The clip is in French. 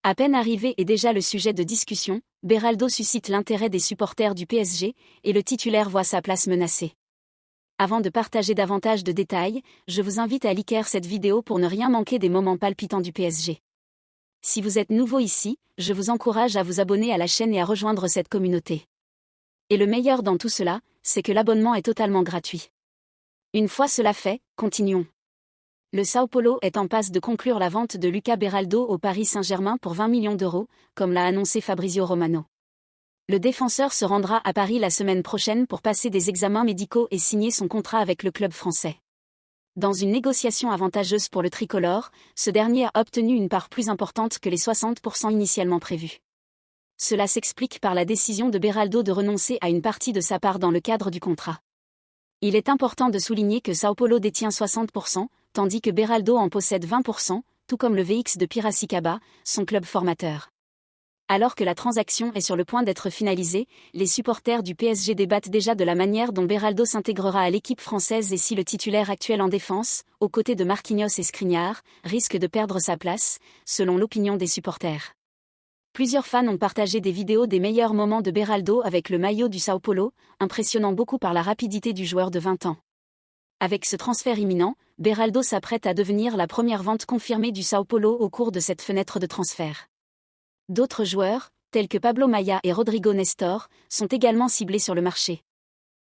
À peine arrivé et déjà le sujet de discussion, Beraldo suscite l'intérêt des supporters du PSG, et le titulaire voit sa place menacée. Avant de partager davantage de détails, je vous invite à liker cette vidéo pour ne rien manquer des moments palpitants du PSG. Si vous êtes nouveau ici, je vous encourage à vous abonner à la chaîne et à rejoindre cette communauté. Et le meilleur dans tout cela, c'est que l'abonnement est totalement gratuit. Une fois cela fait, continuons. Le Sao Paulo est en passe de conclure la vente de Lucas Beraldo au Paris Saint-Germain pour 20 millions d'euros, comme l'a annoncé Fabrizio Romano. Le défenseur se rendra à Paris la semaine prochaine pour passer des examens médicaux et signer son contrat avec le club français. Dans une négociation avantageuse pour le tricolore, ce dernier a obtenu une part plus importante que les 60% initialement prévus. Cela s'explique par la décision de Beraldo de renoncer à une partie de sa part dans le cadre du contrat. Il est important de souligner que Sao Paulo détient 60%, tandis que Beraldo en possède 20%, tout comme le VX de Piracicaba, son club formateur. Alors que la transaction est sur le point d'être finalisée, les supporters du PSG débattent déjà de la manière dont Beraldo s'intégrera à l'équipe française et si le titulaire actuel en défense, aux côtés de Marquinhos et Skriniar, risque de perdre sa place, selon l'opinion des supporters. Plusieurs fans ont partagé des vidéos des meilleurs moments de Beraldo avec le maillot du Sao Paulo, impressionnant beaucoup par la rapidité du joueur de 20 ans. Avec ce transfert imminent, Beraldo s'apprête à devenir la première vente confirmée du Sao Paulo au cours de cette fenêtre de transfert. D'autres joueurs, tels que Pablo Maia et Rodrigo Nestor, sont également ciblés sur le marché.